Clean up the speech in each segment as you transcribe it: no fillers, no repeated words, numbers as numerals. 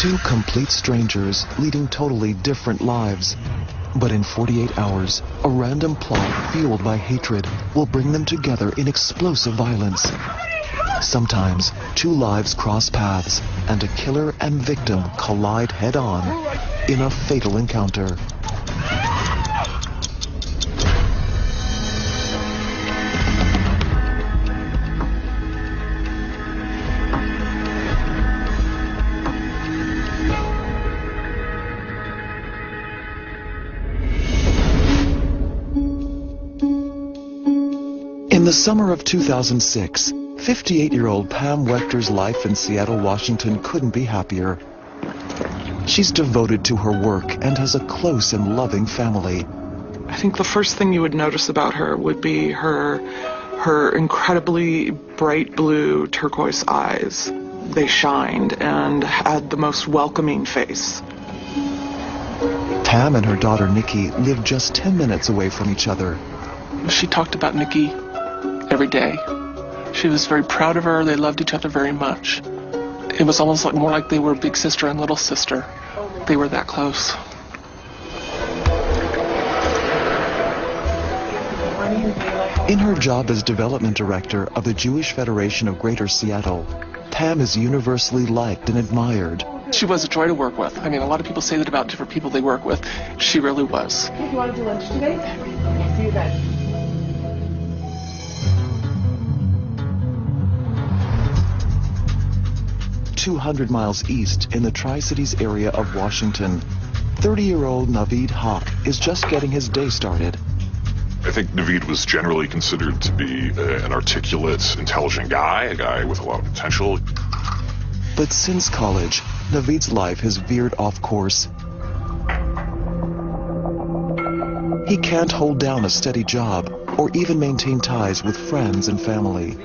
Two complete strangers leading totally different lives. But in 48 hours, a random plot fueled by hatred will bring them together in explosive violence. Sometimes, two lives cross paths, and a killer and victim collide head-on in a fatal encounter. In the summer of 2006, 58-year-old Pam Wechter's life in Seattle, Washington couldn't be happier. She's devoted to her work and has a close and loving family. I think the first thing you would notice about her would be her incredibly bright blue turquoise eyes. They shined and had the most welcoming face. Pam and her daughter Nikki live just 10 minutes away from each other. She talked about Nikki every day. She was very proud of her. They loved each other very much. It was almost like more like they were big sister and little sister. They were that close. In her job as development director of the Jewish Federation of Greater Seattle, Pam is universally liked and admired. She was a joy to work with. I mean, a lot of people say that about different people they work with. She really was. Hey, you want to do lunch today? See you then. 200 miles east in the Tri-Cities area of Washington, 30-year-old Naveed Haq is just getting his day started. I think Naveed was generally considered to be an articulate, intelligent guy, a guy with a lot of potential. But since college, Naveed's life has veered off course. He can't hold down a steady job or even maintain ties with friends and family.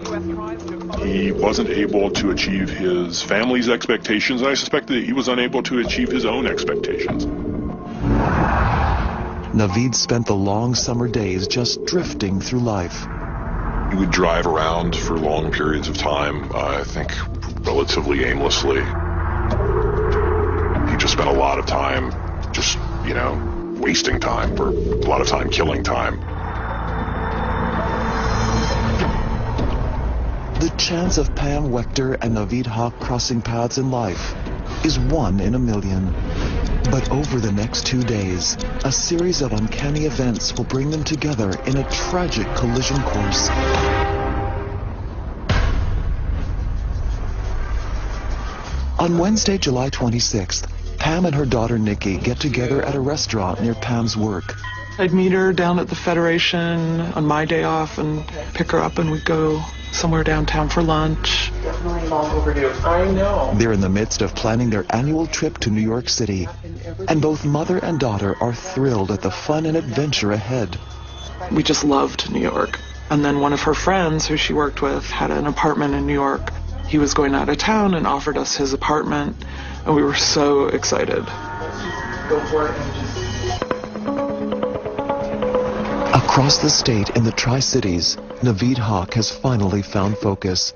He wasn't able to achieve his family's expectations, and I suspect that he was unable to achieve his own expectations. Naveed spent the long summer days just drifting through life. He would drive around for long periods of time, I think relatively aimlessly. He just spent a lot of time just, wasting time, or a lot of time killing time. The chance of Pam Wechter and Naveed Haq crossing paths in life is 1 in a million. But over the next 2 days, a series of uncanny events will bring them together in a tragic collision course. On Wednesday, July 26th, Pam and her daughter Nikki get together at a restaurant near Pam's work. I'd meet her down at the Federation on my day off and pick her up, and we'd go somewhere downtown for lunch. Definitely long overdue. I know. They're in the midst of planning their annual trip to New York City, and both mother and daughter are thrilled at the fun and adventure ahead. We just loved New York. And then one of her friends who she worked with had an apartment in New York. He was going out of town and offered us his apartment, and we were so excited. Go for it and just... Across the state in the Tri-Cities, Naveed Haq has finally found focus.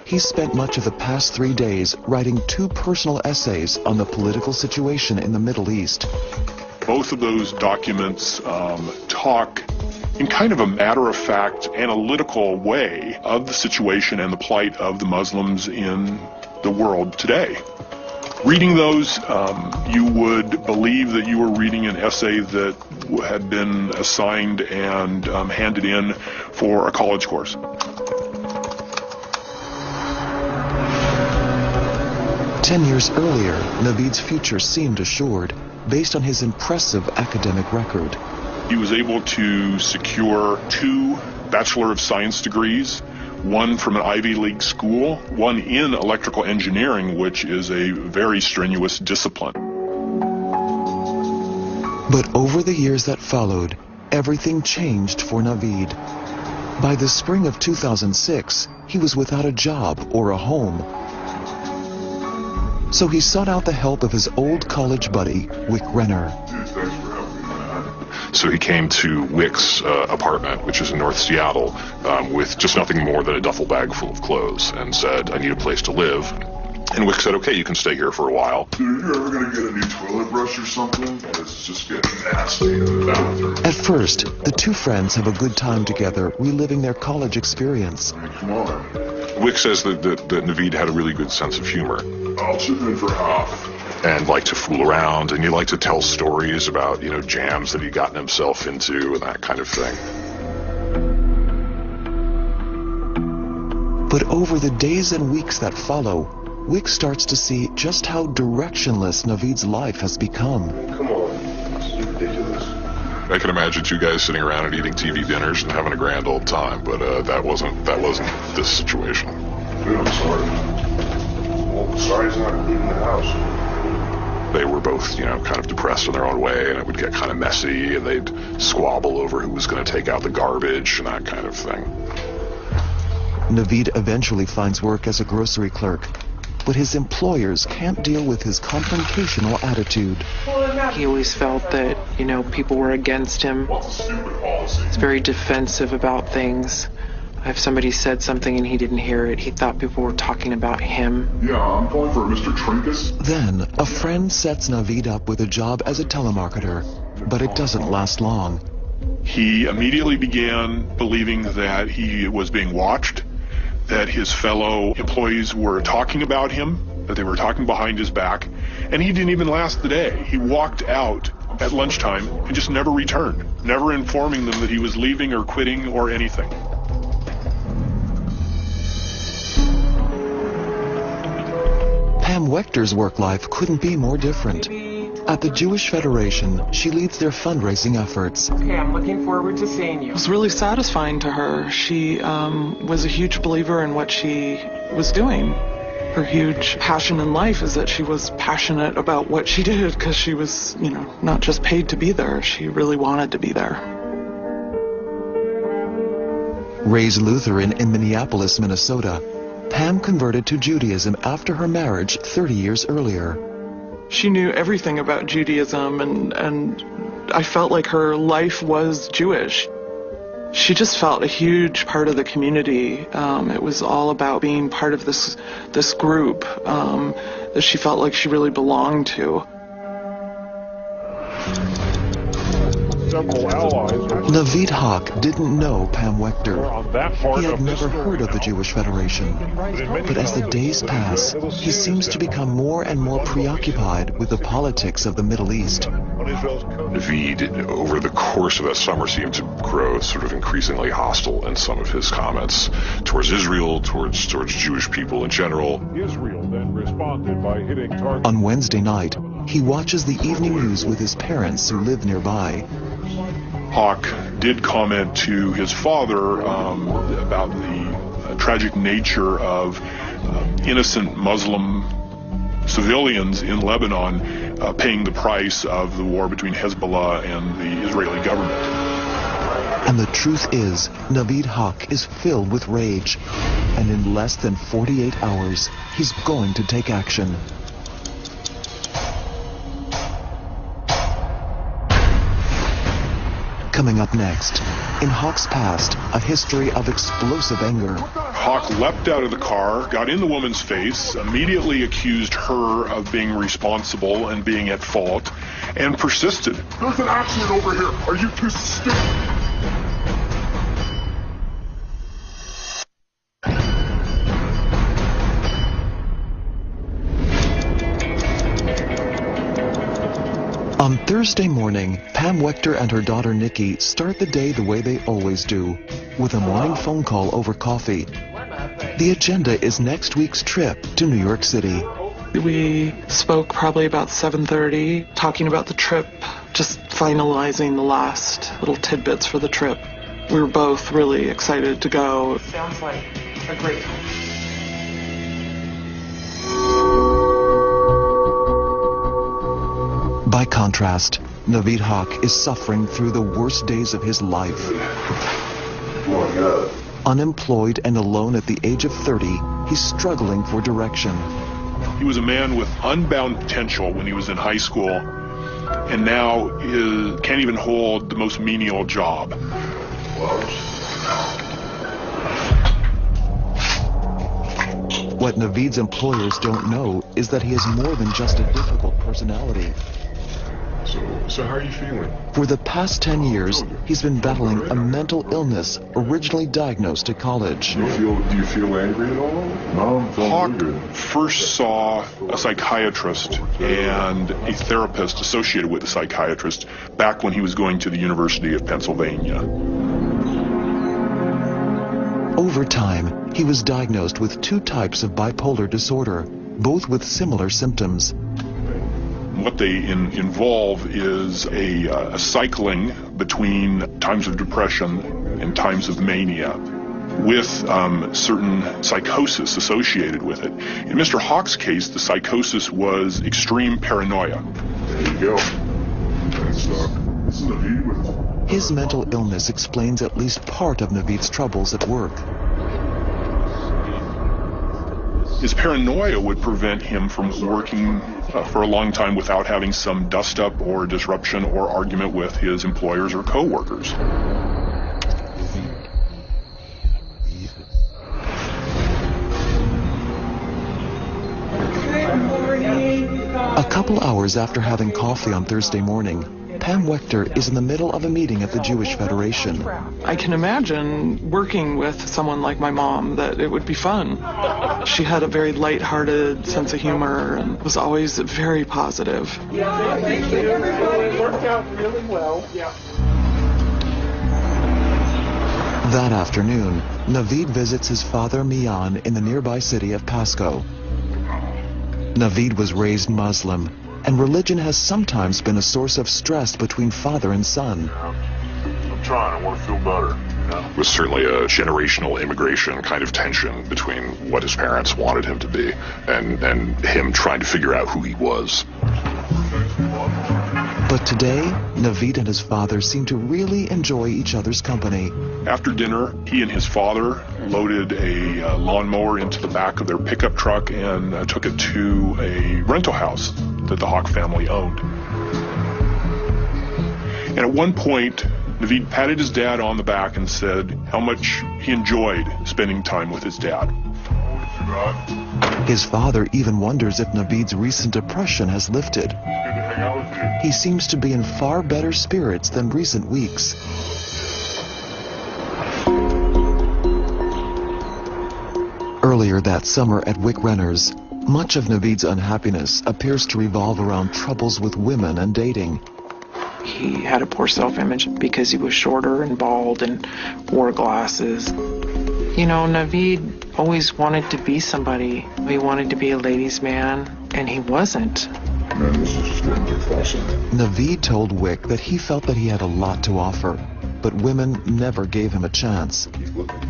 He's spent much of the past 3 days writing 2 personal essays on the political situation in the Middle East. Both of those documents talk in kind of a matter-of-fact, analytical way of the situation and the plight of the Muslims in the world today. Reading those, you would believe that you were reading an essay that had been assigned and handed in for a college course. Ten years earlier, Naveed's future seemed assured, based on his impressive academic record. He was able to secure 2 Bachelor of Science degrees, one from an Ivy League school, one in electrical engineering, which is a very strenuous discipline. But over the years that followed, everything changed for Naveed. By the spring of 2006, he was without a job or a home. So he sought out the help of his old college buddy, Wick Renner. So he came to Wick's apartment, which is in North Seattle, with just nothing more than a duffel bag full of clothes, and said, "I need a place to live." And Wick said, okay, you can stay here for a while. Dude, you're ever gonna get a new toilet brush or something? And it's just getting nasty in the bathroom. At first, the two friends have a good time together, reliving their college experience. I mean, come on. Wick says that Naveed had a really good sense of humor. I'll chip in for half. And liked to fool around, and he liked to tell stories about, jams that he'd gotten himself into and that kind of thing. But over the days and weeks that follow, Wick starts to see just how directionless Naveed's life has become. Come on. This is ridiculous. I can imagine two guys sitting around and eating TV dinners and having a grand old time, but that wasn't this situation. Dude, I'm sorry. Well, sorry's not leaving the house. They were both, kind of depressed in their own way, and it would get kind of messy, and they'd squabble over who was going to take out the garbage and that kind of thing. Naveed eventually finds work as a grocery clerk, but his employers can't deal with his confrontational attitude. He always felt that, people were against him. What's a stupid policy? He's very defensive about things. If somebody said something and he didn't hear it, he thought people were talking about him. Yeah, I'm calling for Mr. Trinkus. Then, a friend sets Naveed up with a job as a telemarketer, but it doesn't last long. He immediately began believing that he was being watched, that his fellow employees were talking about him, that they were talking behind his back, and he didn't even last the day. He walked out at lunchtime and just never returned, never informing them that he was leaving or quitting or anything. Pam Wechter's work life couldn't be more different. At the Jewish Federation, she leads their fundraising efforts. Okay, I'm looking forward to seeing you. It was really satisfying to her. She was a huge believer in what she was doing. Her huge passion in life is that she was passionate about what she did because she was, not just paid to be there. She really wanted to be there. Raised Lutheran in Minneapolis, Minnesota, Pam converted to Judaism after her marriage 30 years earlier. She knew everything about Judaism, and I felt like her life was Jewish. She just felt a huge part of the community. It was all about being part of this group that she felt like she really belonged to. Several allies are Naveed Haq didn't know Pam Wechter. on that part He had of the never story heard of the now. Jewish Federation. But as the days pass, he seems to become more and more preoccupied with the politics of the Middle East. Naveed, over the course of that summer, seemed to grow sort of increasingly hostile in some of his comments towards Israel, towards Jewish people in general. Israel then responded by hitting targets. On Wednesday night, he watches the evening news with his parents who live nearby. Haq did comment to his father about the tragic nature of innocent Muslim civilians in Lebanon paying the price of the war between Hezbollah and the Israeli government. And the truth is, Naveed Haq is filled with rage. And in less than 48 hours, he's going to take action. Coming up next, in Haq's past, a history of explosive anger. Haq leapt out of the car, got in the woman's face, immediately accused her of being responsible and being at fault, and persisted. There's an accident over here. Are you too stupid? On Thursday morning, Pam Wechter and her daughter Nikki start the day the way they always do, with a morning phone call over coffee. The agenda is next week's trip to New York City. We spoke probably about 7:30, talking about the trip, just finalizing the last little tidbits for the trip. We were both really excited to go. Sounds like a great time. By contrast, Naveed Haq is suffering through the worst days of his life. Oh my God. Unemployed and alone at the age of 30, he's struggling for direction. He was a man with unbound potential when he was in high school, and now can't even hold the most menial job. What Naveed's employers don't know is that he is more than just a difficult personality. So how are you feeling? For the past 10 years, he's been battling a mental illness originally diagnosed at college. Do you feel angry at all? No, I'm feeling Hawk really good. first saw a psychiatrist and a therapist associated with a psychiatrist back when he was going to the University of Pennsylvania. Over time, he was diagnosed with 2 types of bipolar disorder, both with similar symptoms. What they involve is a cycling between times of depression and times of mania, with certain psychosis associated with it. In Mr. Hawk's case, the psychosis was extreme paranoia. There you go. Thanks, Doc. This is Naveed with... His mental illness explains at least part of Naveed's troubles at work. His paranoia would prevent him from working for a long time without having some dust-up or disruption or argument with his employers or co-workers. A couple hours after having coffee on Thursday morning, Pam Wechter is in the middle of a meeting at the Jewish Federation. I can imagine working with someone like my mom, that it would be fun. She had a very lighthearted sense of humor and was always very positive. Yeah, thank you. It worked out really well. Yeah. That afternoon, Naveed visits his father Mian in the nearby city of Pasco. Naveed was raised Muslim, and religion has sometimes been a source of stress between father and son. I'm trying. I want to feel better. It was certainly a generational immigration kind of tension between what his parents wanted him to be and him trying to figure out who he was. But today, Naveed and his father seem to really enjoy each other's company. After dinner, he and his father loaded a lawnmower into the back of their pickup truck and took it to a rental house that the Hawk family owned. And at one point, Naveed patted his dad on the back and said how much he enjoyed spending time with his dad. His father even wonders if Naveed's recent depression has lifted. He seems to be in far better spirits than recent weeks. Earlier that summer at Wick Renners, much of Naveed's unhappiness appears to revolve around troubles with women and dating. He had a poor self-image because he was shorter and bald and wore glasses. You know, Naveed always wanted to be somebody. He wanted to be a ladies' man, and he wasn't. Man, this is just getting too fascinating. Naveed told Wick that he felt that he had a lot to offer, but women never gave him a chance.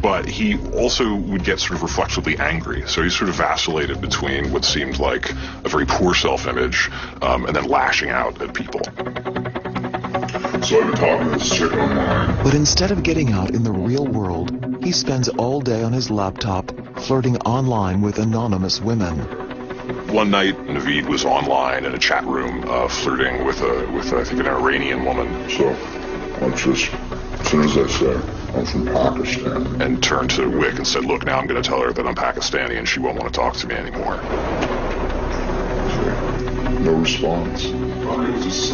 But he also would get sort of reflexively angry. So he sort of vacillated between what seemed like a very poor self-image and then lashing out at people. So I've been talking to this chick online. But instead of getting out in the real world, he spends all day on his laptop flirting online with anonymous women. One night, Naveed was online in a chat room flirting with I think an Iranian woman. So I'm just, as soon as I said, I'm from Pakistan. And turned to Wick and said, look, now I'm going to tell her that I'm Pakistani and she won't want to talk to me anymore. No response. It was just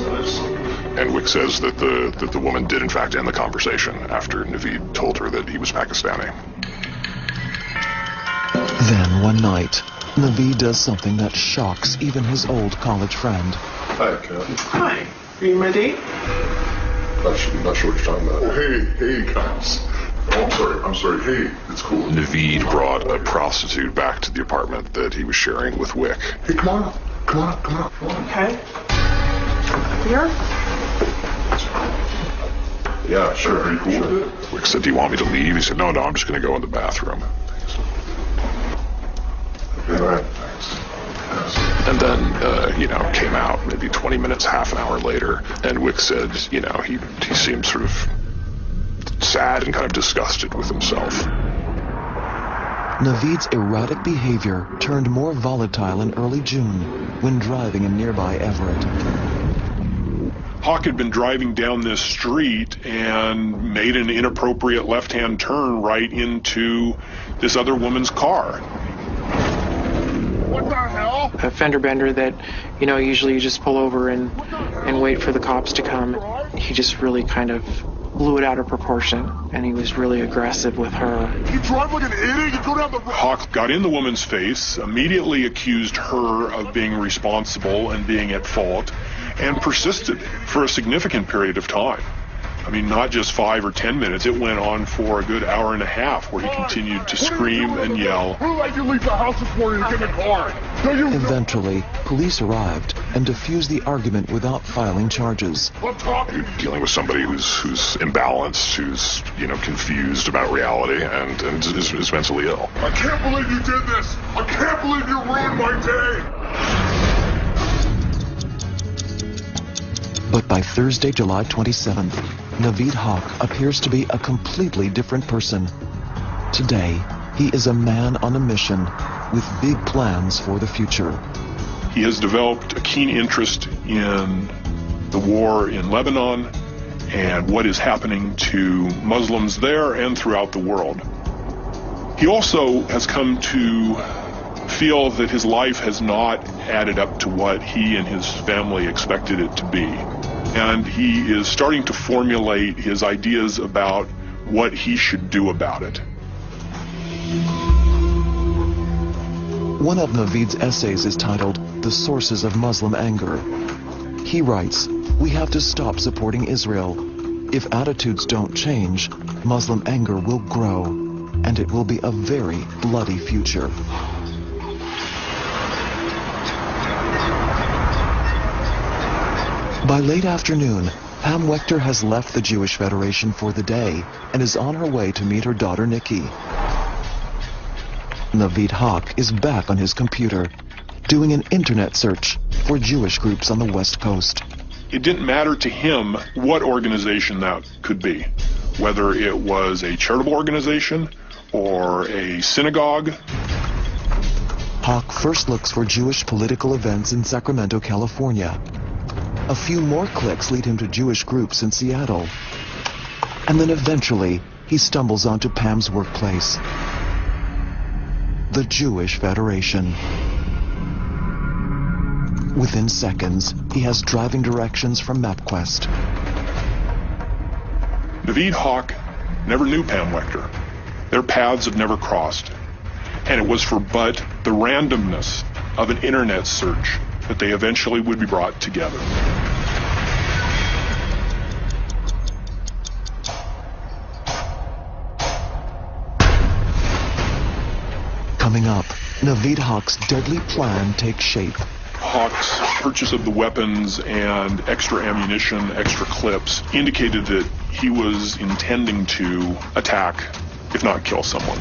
And Wick says that the woman did in fact end the conversation after Naveed told her that he was Pakistani. Then one night, Naveed does something that shocks even his old college friend. Hi, Kat. Hi. Are you my date? Not sure what you're talking about. Oh, hey, guys. Oh, I'm sorry. Hey, it's cool. Naveed brought a prostitute back to the apartment that he was sharing with Wick. Hey, come on up. Okay. Here? Yeah, sure. Are you cool with it? Wick said, do you want me to leave? He said, no, I'm just going to go in the bathroom. Okay, all right. Thanks. And then, came out maybe 20 minutes, half an hour later, and Wick said, he seemed sort of sad and kind of disgusted with himself. Naveed's erratic behavior turned more volatile in early June when driving in nearby Everett. Hawk had been driving down this street and made an inappropriate left-hand turn right into this other woman's car. a fender bender that, usually you just pull over and wait for the cops to come. He just really kind of blew it out of proportion, and he was really aggressive with her. You drive like an idiot, you go down the road. Hawk got in the woman's face, immediately accused her of being responsible and being at fault, and persisted for a significant period of time. I mean, not just 5 or 10 minutes, it went on for a good hour and a half where he continued to scream and yell. Who let you leave the house this morning and get in the car? Eventually, police arrived and diffused the argument without filing charges. I'm talking. You're dealing with somebody who's imbalanced, who's, confused about reality and is mentally ill. I can't believe you did this. I can't believe you ruined my day. But by Thursday, July 27th, Naveed Hawk appears to be a completely different person. Today, he is a man on a mission with big plans for the future. He has developed a keen interest in the war in Lebanon and what is happening to Muslims there and throughout the world. He also has come to feel that his life has not added up to what he and his family expected it to be. And he is starting to formulate his ideas about what he should do about it. One of Naveed's essays is titled "The Sources of Muslim Anger." He writes, "We have to stop supporting Israel. If attitudes don't change, Muslim anger will grow, and it will be a very bloody future." By late afternoon, Pam Wechter has left the Jewish Federation for the day and is on her way to meet her daughter Nikki. Naveed Hawk is back on his computer, doing an internet search for Jewish groups on the West Coast. It didn't matter to him what organization that could be, whether it was a charitable organization or a synagogue. Hawk first looks for Jewish political events in Sacramento, California. A few more clicks lead him to Jewish groups in Seattle. And then eventually, he stumbles onto Pam's workplace, the Jewish Federation. Within seconds, he has driving directions from MapQuest. Naveed Hawk never knew Pam Wechter. Their paths have never crossed. And it was for but the randomness of an internet search that they eventually would be brought together. Coming up, Naveed Hawk's deadly plan takes shape. Hawk's purchase of the weapons and extra ammunition, extra clips, indicated that he was intending to attack, if not kill someone.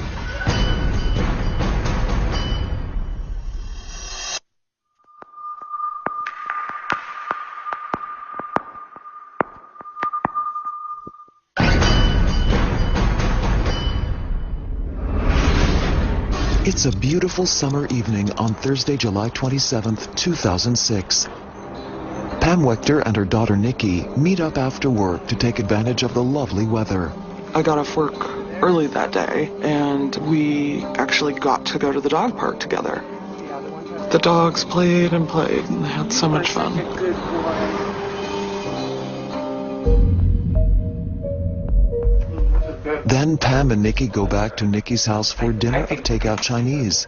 It's a beautiful summer evening on Thursday, July 27th, 2006. Pam Wechter and her daughter Nikki meet up after work to take advantage of the lovely weather. I got off work early that day, and we actually got to go to the dog park together. The dogs played and played, and they had so much fun. Then Pam and Nikki go back to Nikki's house for dinner of takeout Chinese.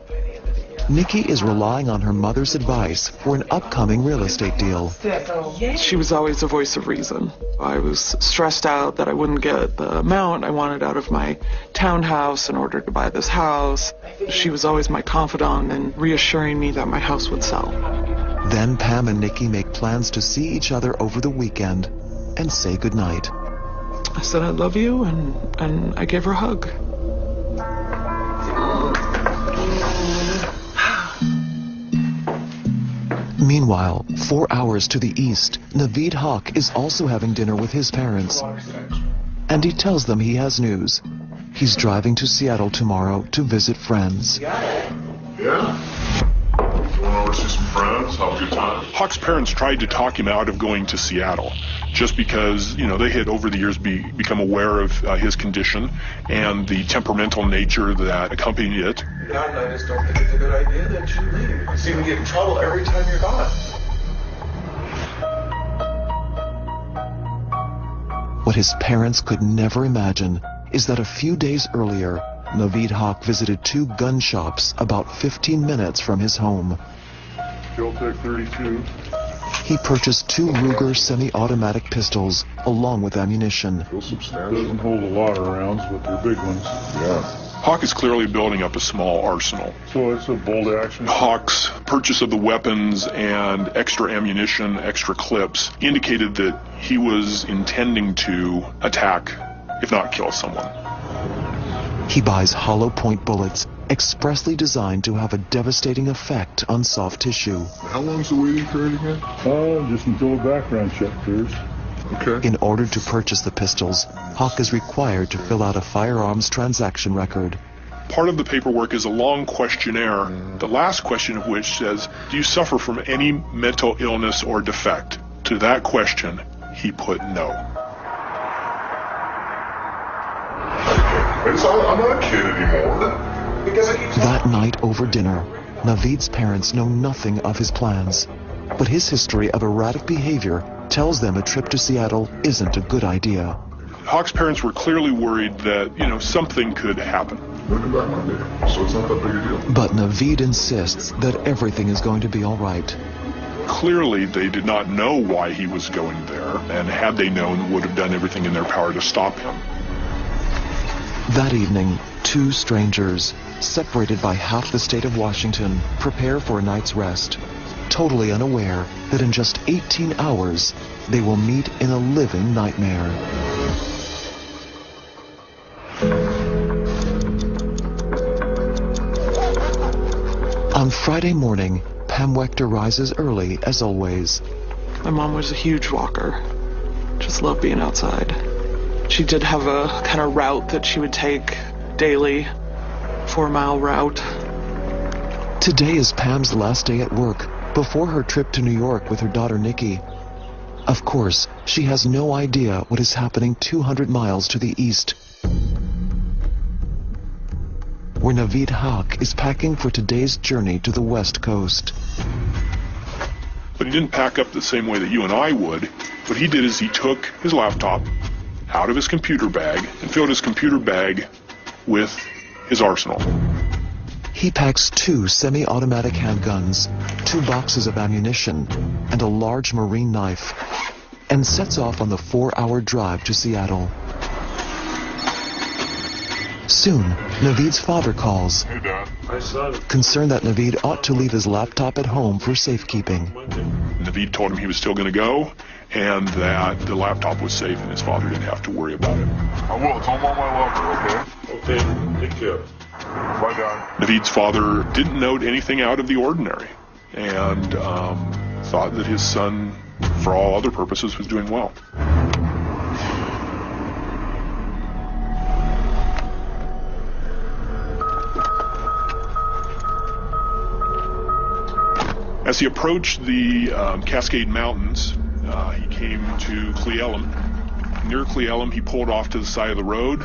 Nikki is relying on her mother's advice for an upcoming real estate deal. She was always a voice of reason. I was stressed out that I wouldn't get the amount I wanted out of my townhouse in order to buy this house. She was always my confidant and reassuring me that my house would sell. Then Pam and Nikki make plans to see each other over the weekend and say goodnight. I said I love you, and I gave her a hug. Meanwhile, 4 hours to the east, Naveed Hawk is also having dinner with his parents. And he tells them he has news. He's driving to Seattle tomorrow to visit friends. Yeah? You want to see some friends, have a good time. Hawk's parents tried to talk him out of going to Seattle just because, they had over the years become aware of his condition and the temperamental nature that accompanied it. God, and I just don't think it's a good idea that you leave. You seem to get in trouble every time you're gone. What his parents could never imagine is that a few days earlier, Naveed Hawk visited 2 gun shops about 15 minutes from his home. Kel-Tec 32. He purchased 2 Ruger semi-automatic pistols along with ammunition. Feel substantial. Doesn't hold a lot of rounds, but they're big ones. Yeah. Hawk is clearly building up a small arsenal. So it's a bold action. Hawk's purchase of the weapons and extra ammunition, extra clips, indicated that he was intending to attack, if not kill someone. He buys hollow point bullets expressly designed to have a devastating effect on soft tissue. How long's the waiting period again? Just until a background check clears. Okay. In order to purchase the pistols, Hawk is required to fill out a firearms transaction record. Part of the paperwork is a long questionnaire, the last question of which says, "Do you suffer from any mental illness or defect?" To that question, he put no. I'm not a kid anymore. That night over dinner, Naveed's parents know nothing of his plans, but his history of erratic behavior tells them a trip to Seattle isn't a good idea. Hawk's parents were clearly worried that, something could happen. We'll come back Monday, so it's not that big a deal. But Naveed insists that everything is going to be all right. Clearly, they did not know why he was going there, and had they known, would have done everything in their power to stop him. That evening, 2 strangers, separated by half the state of Washington, prepare for a night's rest, totally unaware that in just 18 hours, they will meet in a living nightmare. On Friday morning, Pam Wechter rises early as always. My mom was a huge walker. Just loved being outside. She did have a kind of route that she would take daily, 4-mile route. Today is Pam's last day at work before her trip to New York with her daughter Nikki. Of course, she has no idea what is happening 200 miles to the east, where Naveed Hawk is packing for today's journey to the West Coast. But he didn't pack up the same way that you and I would. What he did is he took his laptop out of his computer bag and filled his computer bag with his arsenal. He packs 2 semi-automatic handguns, 2 boxes of ammunition, and a large marine knife, and sets off on the 4-hour drive to Seattle. Soon, Naveed's father calls, Hey, Dad. My son. concerned that Naveed ought to leave his laptop at home for safekeeping. Naveed told him he was still going to go, and that the laptop was safe and his father didn't have to worry about it. I will. Tell him on my locker, okay? Okay, take care. Bye, Dad. Naveed's father didn't note anything out of the ordinary, and thought that his son, for all other purposes, was doing well. As he approached the Cascade Mountains, he came to Cle Elum. Near Cle Elum, he pulled off to the side of the road,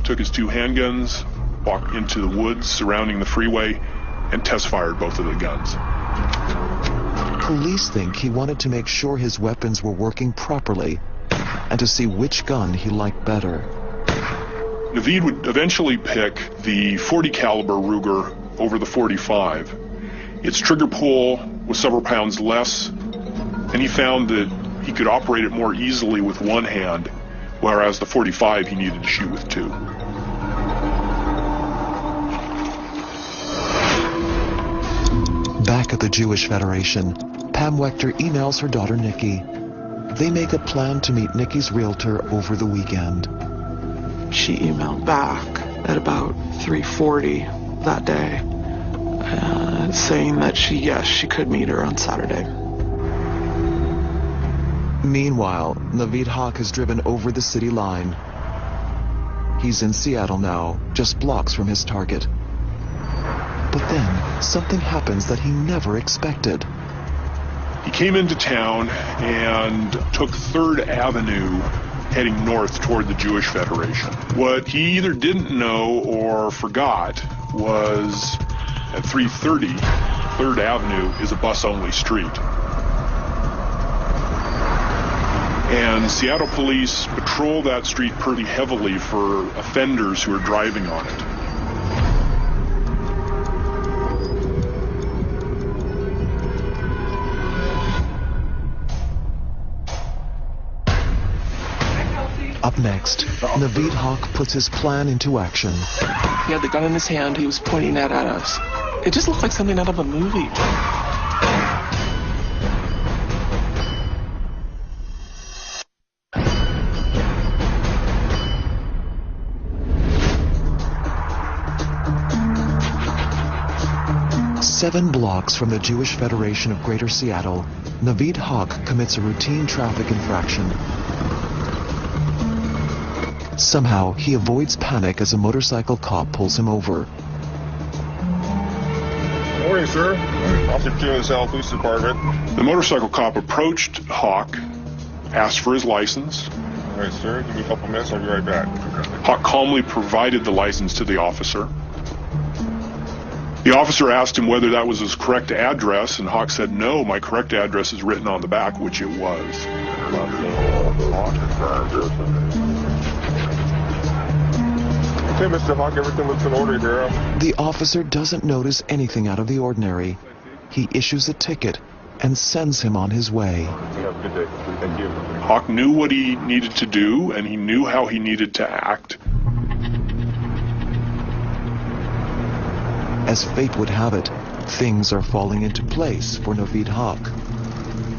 took his 2 handguns, walked into the woods surrounding the freeway, and test-fired both of the guns. Police think he wanted to make sure his weapons were working properly and to see which gun he liked better. Naveed would eventually pick the .40 caliber Ruger over the .45. Its trigger pull was several pounds less, and he found that he could operate it more easily with one hand, whereas the .45 he needed to shoot with 2. Back at the Jewish Federation, Pam Wechter emails her daughter Nikki. They make a plan to meet Nikki's realtor over the weekend. She emailed back at about 3:40 that day, saying that she could meet her on Saturday. Meanwhile, Naveed Hawk has driven over the city line. He's in Seattle now, just blocks from his target. But then, something happens that he never expected. He came into town and took 3rd Avenue heading north toward the Jewish Federation. What he either didn't know or forgot was at 3:30, 3rd Avenue is a bus-only street. And Seattle police patrol that street pretty heavily for offenders who are driving on it. Up next, Naveed Hawk puts his plan into action. He had the gun in his hand. He was pointing that at us. It just looked like something out of a movie. Seven blocks from the Jewish Federation of Greater Seattle, Naveed Hawk commits a routine traffic infraction. Somehow, he avoids panic as a motorcycle cop pulls him over. Morning, sir. Officer 2 of the Seattle Police Department. The motorcycle cop approached Hawk, asked for his license. All right, sir. Give me a couple minutes. I'll be right back. Hawk calmly provided the license to the officer. The officer asked him whether that was his correct address, and Hawk said, "No, my correct address is written on the back," which it was. Okay, Mr. Hawk, everything looks in order here. The officer doesn't notice anything out of the ordinary. He issues a ticket and sends him on his way. You have a good day. Thank you. Hawk knew what he needed to do, and he knew how he needed to act. As fate would have it, things are falling into place for Naveed Hawk.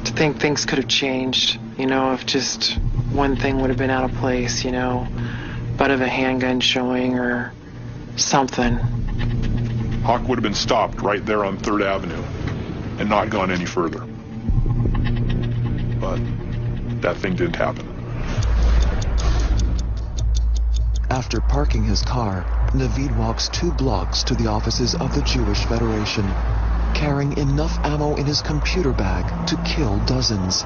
To think things could have changed, if just one thing would have been out of place, butt of a handgun showing or something. Hawk would have been stopped right there on 3rd Avenue and not gone any further. But that thing didn't happen. After parking his car, Naveed walks 2 blocks to the offices of the Jewish Federation, carrying enough ammo in his computer bag to kill dozens.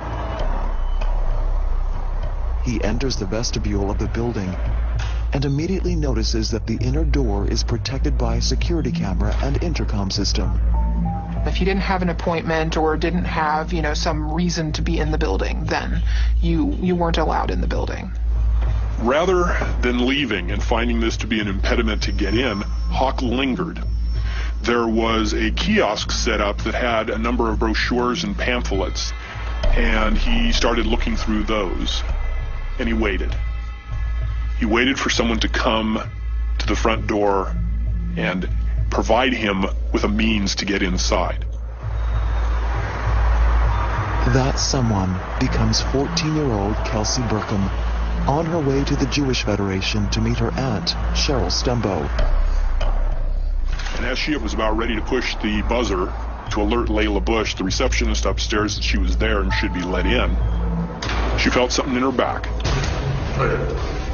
He enters the vestibule of the building and immediately notices that the inner door is protected by a security camera and intercom system. If you didn't have an appointment or didn't have, some reason to be in the building, then you weren't allowed in the building. Rather than leaving and finding this to be an impediment to get in, Hawk lingered. There was a kiosk set up that had a number of brochures and pamphlets, and he started looking through those, and he waited. He waited for someone to come to the front door and provide him with a means to get inside. That someone becomes 14-year-old Kelsey Burkham, on her way to the Jewish Federation to meet her aunt, Cheryl Stumbo. And as she was about ready to push the buzzer to alert Layla Bush, the receptionist upstairs, that she was there and should be let in, she felt something in her back.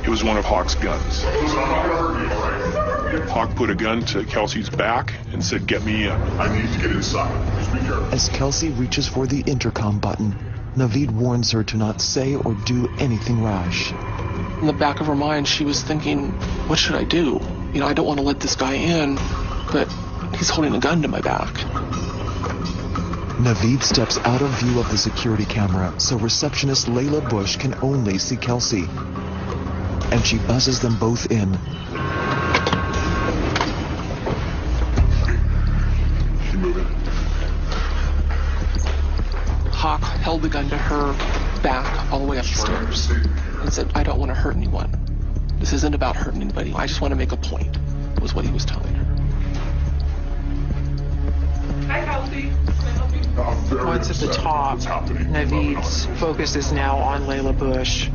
It was one of Hawk's guns. Hawk put a gun to Kelsey's back and said, "Get me in." I need to get inside. Just be careful. As Kelsey reaches for the intercom button, Naveed warns her to not say or do anything rash. In the back of her mind, she was thinking, what should I do? I don't want to let this guy in, but he's holding a gun to my back. Naveed steps out of view of the security camera, so receptionist Layla Bush can only see Kelsey. And she buzzes them both in. She moving. Hawk held the gun to her back all the way up the stairs and said, "I don't want to hurt anyone. This isn't about hurting anybody. I just want to make a point," was what he was telling her. Hi, Kelsey. Once at the top, Naveed's focus is now on Layla Bush,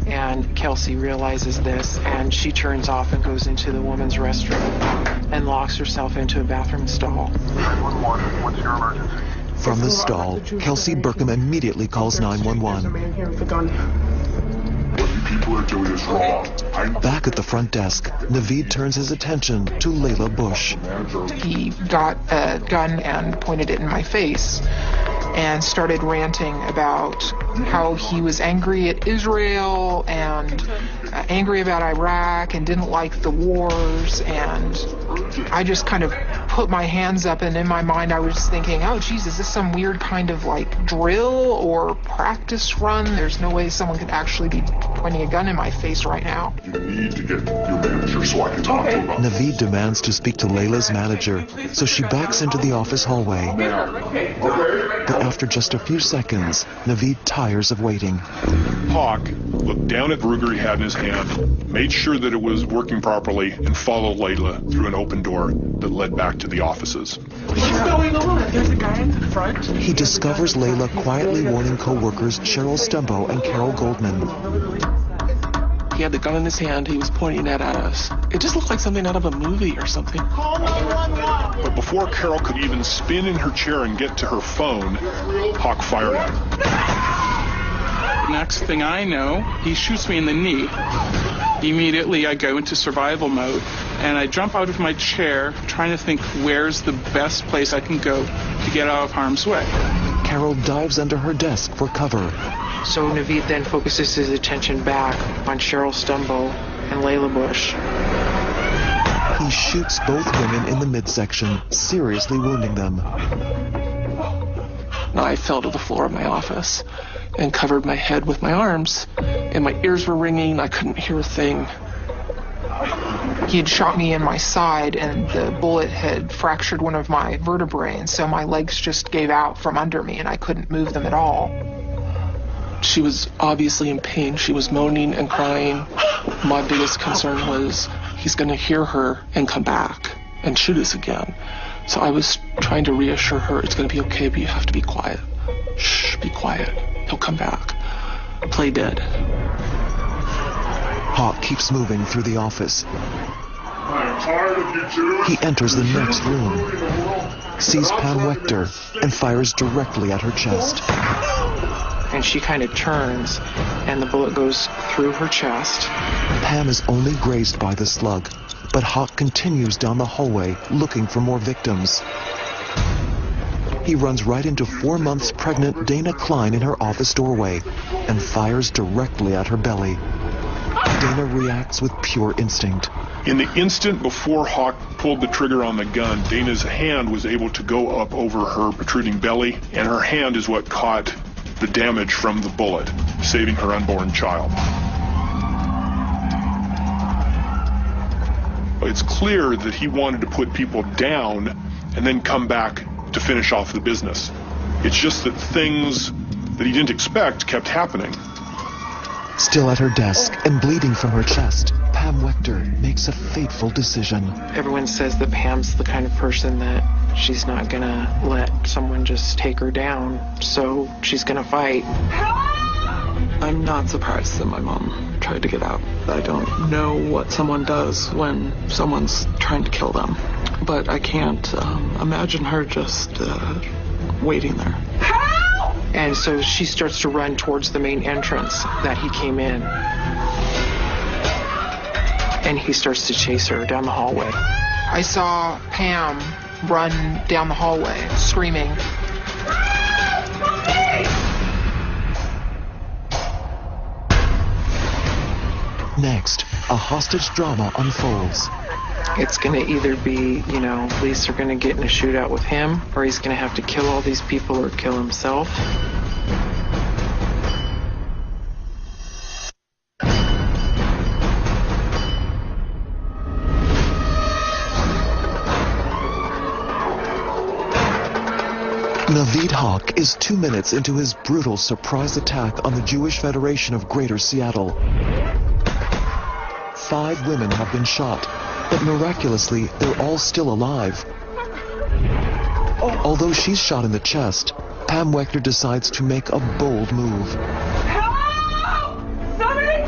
and Kelsey realizes this, and she turns off and goes into the women's restroom and locks herself into a bathroom stall. 911, what's your emergency? From the stall, Kelsey Burkham immediately calls 911. There's a man here with a gun. What, you people are doing this wrong. Back at the front desk, Naveed turns his attention to Layla Bush. He got a gun and pointed it in my face and started ranting about how he was angry at Israel and angry about Iraq and didn't like the wars. And I just kind of put my hands up, and in my mind I was thinking, oh geez, is this some weird kind of like drill or practice run? There's no way someone could actually be pointing a gun in my face right now. You need to get your manager so I can talk to him about it. Naveed demands to speak to Layla's manager, so she backs into the office hallway. But after just a few seconds, Naveed tires of waiting. Hawk looked down at Ruger he had in his hand, made sure that it was working properly, and followed Layla through an open door that led back to the offices. What's going on? There's a guy in the front. He discovers Layla quietly warning co-workers Cheryl Stumbo and Carol Goldman. He had the gun in his hand. He was pointing it at us. It just looked like something out of a movie or something. But before Carol could even spin in her chair and get to her phone, Hawk fired at her. Next thing I know, he shoots me in the knee. Immediately, I go into survival mode, and I jump out of my chair, trying to think where's the best place I can go to get out of harm's way. Carol dives under her desk for cover. So Naveed then focuses his attention back on Cheryl Stumbo and Layla Bush. He shoots both women in the midsection, seriously wounding them. I fell to the floor of my office and covered my head with my arms, and my ears were ringing. I couldn't hear a thing. He had shot me in my side, and the bullet had fractured one of my vertebrae, and so my legs just gave out from under me, and I couldn't move them at all. She was obviously in pain. She was moaning and crying. My biggest concern was he's going to hear her and come back and shoot us again. So I was trying to reassure her, it's going to be okay, but you have to be quiet. Shh, be quiet. He'll come back. Play dead. Hawk keeps moving through the office. I'm tired of you two. He enters the next room, sees Pam Wechter, and fires directly at her chest. And she kind of turns, and the bullet goes through her chest. Pam is only grazed by the slug, but Hawk continues down the hallway looking for more victims. He runs right into 4 months pregnant Dana Klein in her office doorway and fires directly at her belly. Dana reacts with pure instinct. In the instant before Hawk pulled the trigger on the gun, Dana's hand was able to go up over her protruding belly, and her hand is what caught the damage from the bullet, saving her unborn child. It's clear that he wanted to put people down and then come back to finish off the business. It's just that things that he didn't expect kept happening. Still at her desk and bleeding from her chest, Pam Wechter makes a fateful decision. Everyone says that Pam's the kind of person that she's not gonna let someone just take her down, so she's gonna fight. I'm not surprised that my mom tried to get out. I don't know what someone does when someone's trying to kill them, but I can't imagine her just waiting there. And so she starts to run towards the main entrance that he came in. And he starts to chase her down the hallway. I saw Pam run down the hallway, screaming. Next, a hostage drama unfolds. It's going to either be, police are going to get in a shootout with him, or he's going to have to kill all these people or kill himself. Naveed Hawk is 2 minutes into his brutal surprise attack on the Jewish Federation of Greater Seattle. 5 women have been shot, but miraculously, they're all still alive. Although she's shot in the chest, Pam Wechter decides to make a bold move.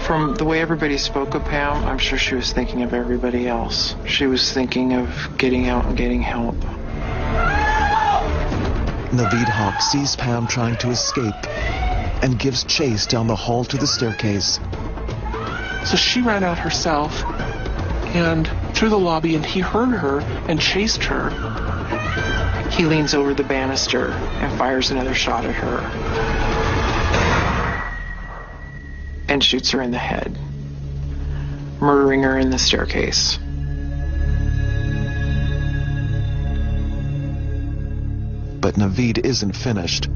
From the way everybody spoke of Pam, I'm sure she was thinking of everybody else. She was thinking of getting out and getting help. Naveed Hawk sees Pam trying to escape and gives chase down the hall to the staircase. So she ran out herself and through the lobby, and he heard her and chased her. He leans over the banister and fires another shot at her and shoots her in the head, murdering her in the staircase. But Naveed isn't finished.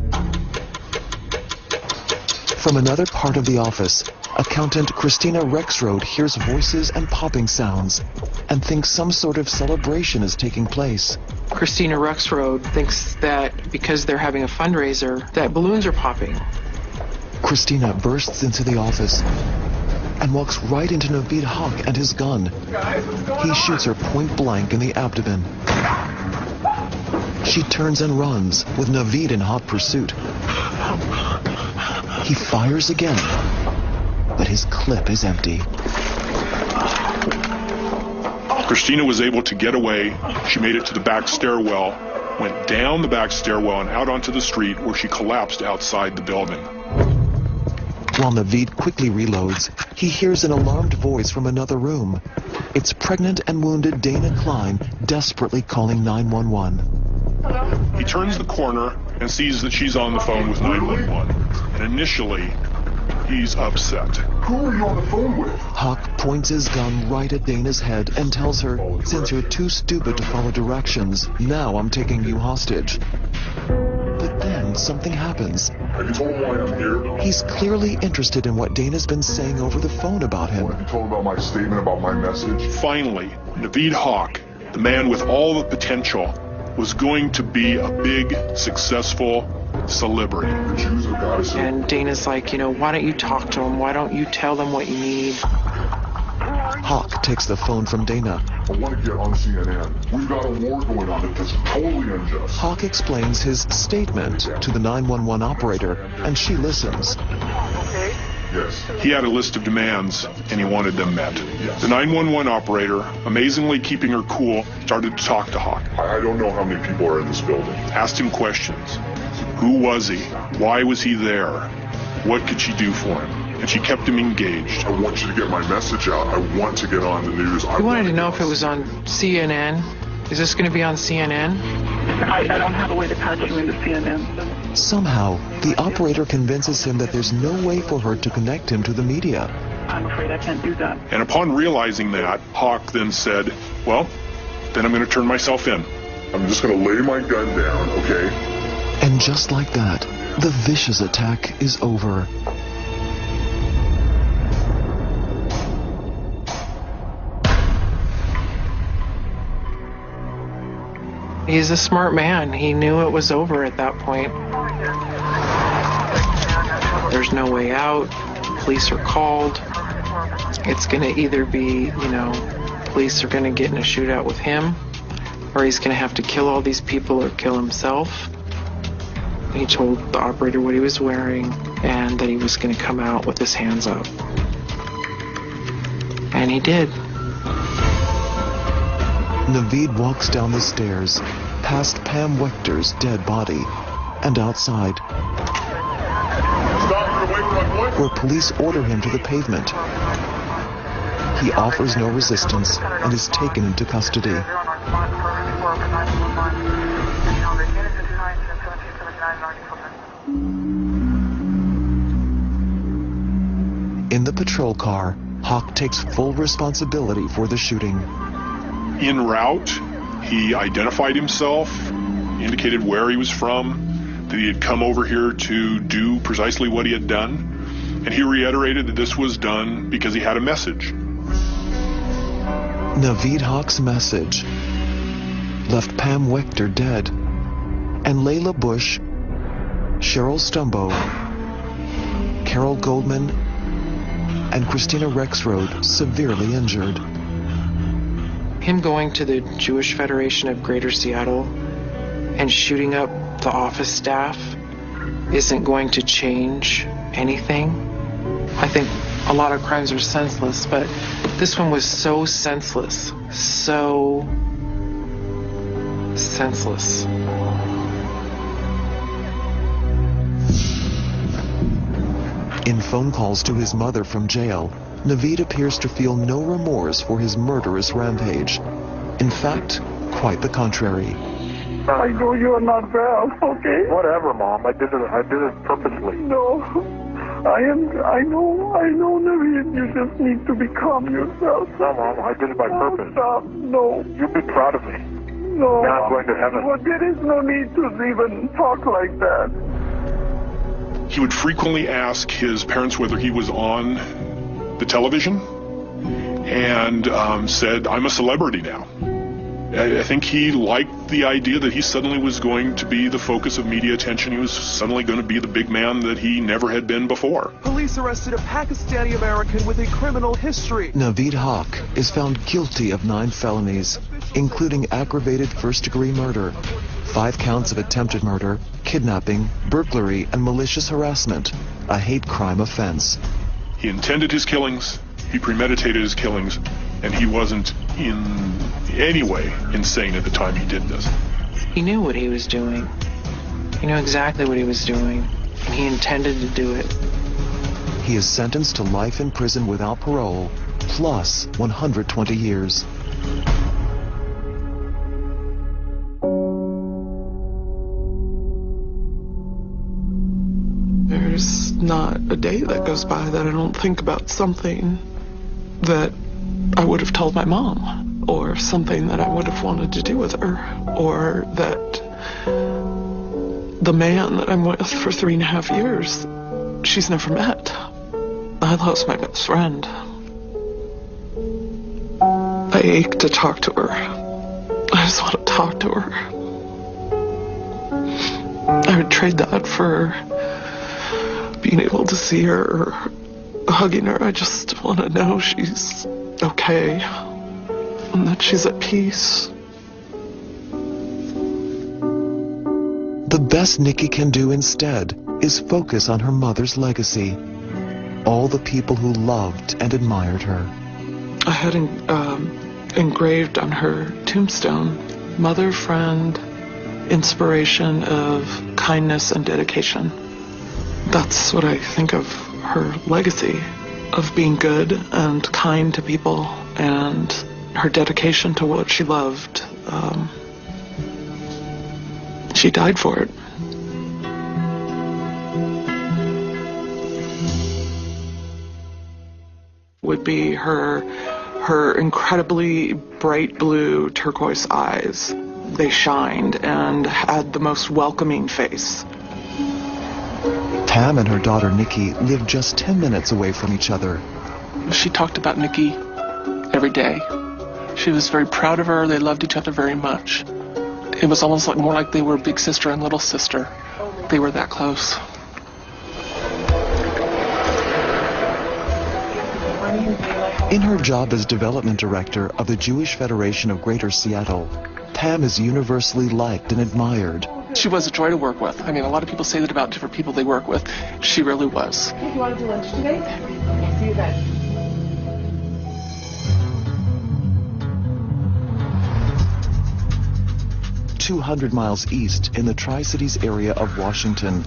From another part of the office, accountant Christina Rexroad hears voices and popping sounds and thinks some sort of celebration is taking place. Christina Rexroad thinks that because they're having a fundraiser, that balloons are popping. Christina bursts into the office and walks right into Naveed Hawk and his gun. He shoots her point blank in the abdomen. She turns and runs, with Naveed in hot pursuit. He fires again, but his clip is empty. Christina was able to get away. She made it to the back stairwell, went down the back stairwell and out onto the street, where she collapsed outside the building. While Naveed quickly reloads, he hears an alarmed voice from another room. It's pregnant and wounded Dana Klein desperately calling 911. He turns the corner and sees that she's on the phone with 911. And initially, he's upset. Who are you on the phone with? Hawk points his gun right at Dana's head and tells her, since you're too stupid to follow directions, now I'm taking you hostage. But then something happens. Have you told him why I'm here? He's clearly interested in what Dana's been saying over the phone about him. Have you told him about my statement about my message? Finally, Naveed Hawk, the man with all the potential, was going to be a big, successful celebrity. The Jews have got us. And Dana's like, why don't you talk to them? Why don't you tell them what you need? Hawk takes the phone from Dana. I want to get on CNN. We've got a war going on that's totally unjust. Hawk explains his statement to the 911 operator, and she listens. Yes. He had a list of demands, and he wanted them met. The 911 operator, amazingly keeping her cool, started to talk to Hawk. I don't know how many people are in this building. Asked him questions. Who was he? Why was he there? What could she do for him? And she kept him engaged. I want you to get my message out. I want to get on the news. You wanted to know if it was on CNN. Is this going to be on CNN? I don't have a way to patch you into CNN. Somehow, the operator convinces him that there's no way for her to connect him to the media. I'm afraid I can't do that. And upon realizing that, Hawk then said, well, then I'm going to turn myself in. I'm just going to lay my gun down, okay? And just like that, the vicious attack is over. He's a smart man. He knew it was over at that point. There's no way out. Police are called. It's going to either be, police are going to get in a shootout with him, or he's going to have to kill all these people or kill himself. He told the operator what he was wearing and that he was going to come out with his hands up. And he did. Naveed walks down the stairs, past Pam Wechter's dead body, and outside, where police order him to the pavement. He offers no resistance and is taken into custody. In the patrol car, Hawk takes full responsibility for the shooting. En route, he identified himself, indicated where he was from, that he had come over here to do precisely what he had done, and he reiterated that this was done because he had a message. Naveed Hawk's message left Pam Wechter dead, and Layla Bush, Cheryl Stumbo, Carol Goldman, and Christina Rexroad severely injured. Him going to the Jewish Federation of Greater Seattle and shooting up the office staff isn't going to change anything. I think a lot of crimes are senseless, but this one was so senseless. So senseless. In phone calls to his mother from jail, Naveed appears to feel no remorse for his murderous rampage. In fact, quite the contrary. I know you are not well, okay? Whatever, Mom. I did it purposely. No. I know, Naveed. You just need to become yourself. No, Mom. I did it by purpose. Stop. No. You'll be proud of me. No. Now I'm going to heaven. Well, there is no need to even talk like that. He would frequently ask his parents whether he was on the television and said, I'm a celebrity now. I think he liked the idea that he suddenly was going to be the focus of media attention. He was suddenly going to be the big man that he never had been before. Police arrested a Pakistani American with a criminal history. Naveed Haq is found guilty of 9 felonies, including aggravated first-degree murder, 5 counts of attempted murder, kidnapping, burglary, and malicious harassment, a hate crime offense. He intended his killings, he premeditated his killings, and he wasn't in any way insane at the time he did this. He knew what he was doing. He knew exactly what he was doing, and he intended to do it. He is sentenced to life in prison without parole, plus 120 years. There's not a day that goes by that I don't think about something that I would have told my mom, or something that I would have wanted to do with her, or that the man that I'm with for 3.5 years, she's never met. I lost my best friend. I ache to talk to her. I just want to talk to her. I would trade that for being able to see her or hugging her. I just want to know she's okay and that she's at peace. The best Nikki can do instead is focus on her mother's legacy, all the people who loved and admired her. I had engraved on her tombstone, mother, friend, inspiration of kindness and dedication. That's what I think of her legacy, of being good and kind to people, and her dedication to what she loved. She died for it. Would be her incredibly bright blue turquoise eyes. They shined and had the most welcoming face. Pam and her daughter Nikki lived just 10 minutes away from each other. She talked about Nikki every day. She was very proud of her. They loved each other very much. It was almost like more like they were big sister and little sister. They were that close. In her job as development director of the Jewish Federation of Greater Seattle, Pam is universally liked and admired. She was a joy to work with. I mean, a lot of people say that about different people they work with. She really was. Hey, you want to do lunch today? Okay, see you then. 200 miles east in the Tri-Cities area of Washington,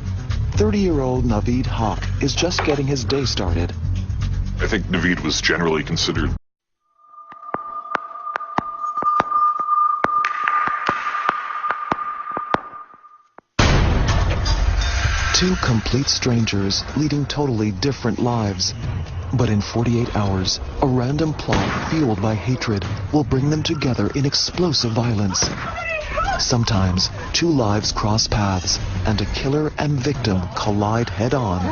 30-year-old Naveed Haq is just getting his day started. I think Naveed was generally considered Two complete strangers leading totally different lives. But in 48 hours, a random plot fueled by hatred will bring them together in explosive violence. Sometimes, 2 lives cross paths, and a killer and victim collide head-on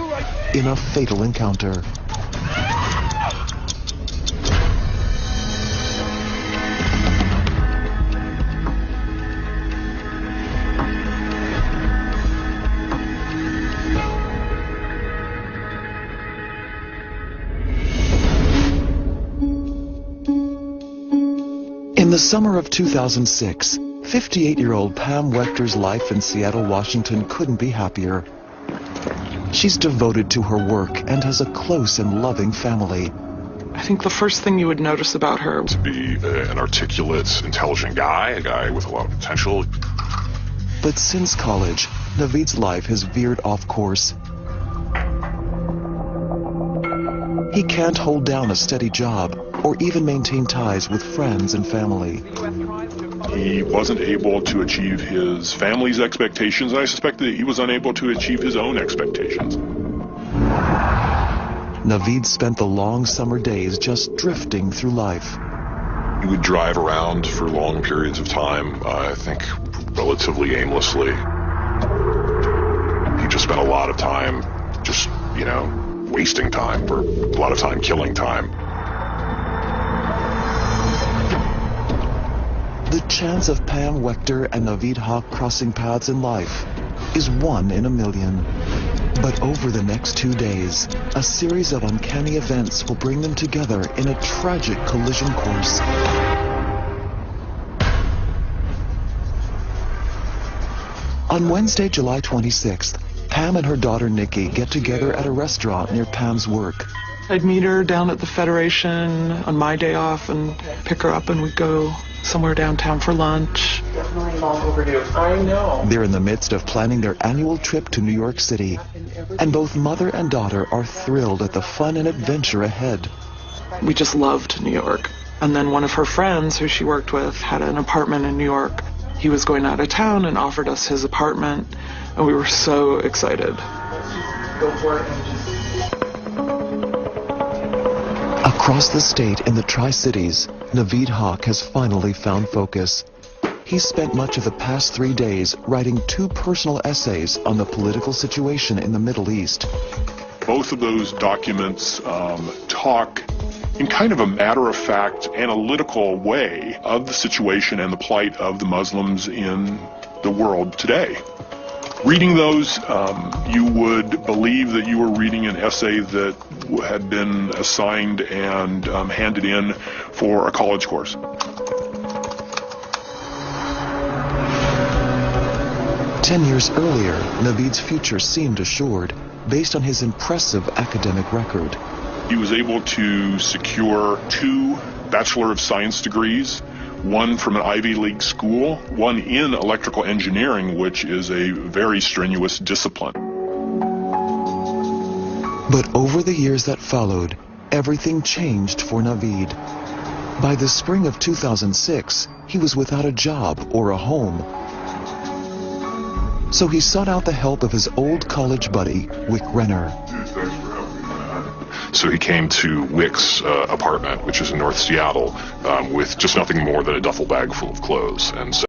in a fatal encounter. In the summer of 2006, 58-year-old Pam Wechter's life in Seattle, Washington couldn't be happier. She's devoted to her work and has a close and loving family. I think the first thing you would notice about her to be an articulate, intelligent guy, a guy with a lot of potential. But since college, Naveed's life has veered off course. He can't hold down a steady job or even maintain ties with friends and family. He wasn't able to achieve his family's expectations, and I suspect that he was unable to achieve his own expectations. Naveed spent the long summer days just drifting through life. He would drive around for long periods of time, I think relatively aimlessly. He just spent a lot of time just, wasting time, or a lot of time killing time. The chance of Pam Wechter and Naveed Haque crossing paths in life is 1 in a million. But over the next 2 days, a series of uncanny events will bring them together in a tragic collision course. On Wednesday, July 26th, Pam and her daughter Nikki get together at a restaurant near Pam's work. I'd meet her down at the Federation on my day off and pick her up, and we'd go somewhere downtown for lunch. Definitely long overdue. I know. They're in the midst of planning their annual trip to New York City, and both mother and daughter are thrilled at the fun and adventure ahead. We just loved New York. And then one of her friends who she worked with had an apartment in New York. He was going out of town and offered us his apartment, and we were so excited. Go for it. Across the state in the Tri-Cities, Naveed Haque has finally found focus. He's spent much of the past 3 days writing 2 personal essays on the political situation in the Middle East. Both of those documents talk in kind of a matter-of-fact, analytical way of the situation and the plight of the Muslims in the world today. Reading those, you would believe that you were reading an essay that had been assigned and handed in for a college course. Ten years earlier, Naveed's future seemed assured, based on his impressive academic record. He was able to secure 2 Bachelor of Science degrees, one from an Ivy League school, one in electrical engineering, which is a very strenuous discipline. But over the years that followed, everything changed for Naveed. By the spring of 2006, he was without a job or a home. So he sought out the help of his old college buddy, Wick Renner. So he came to Wick's apartment, which is in North Seattle, with just nothing more than a duffel bag full of clothes, and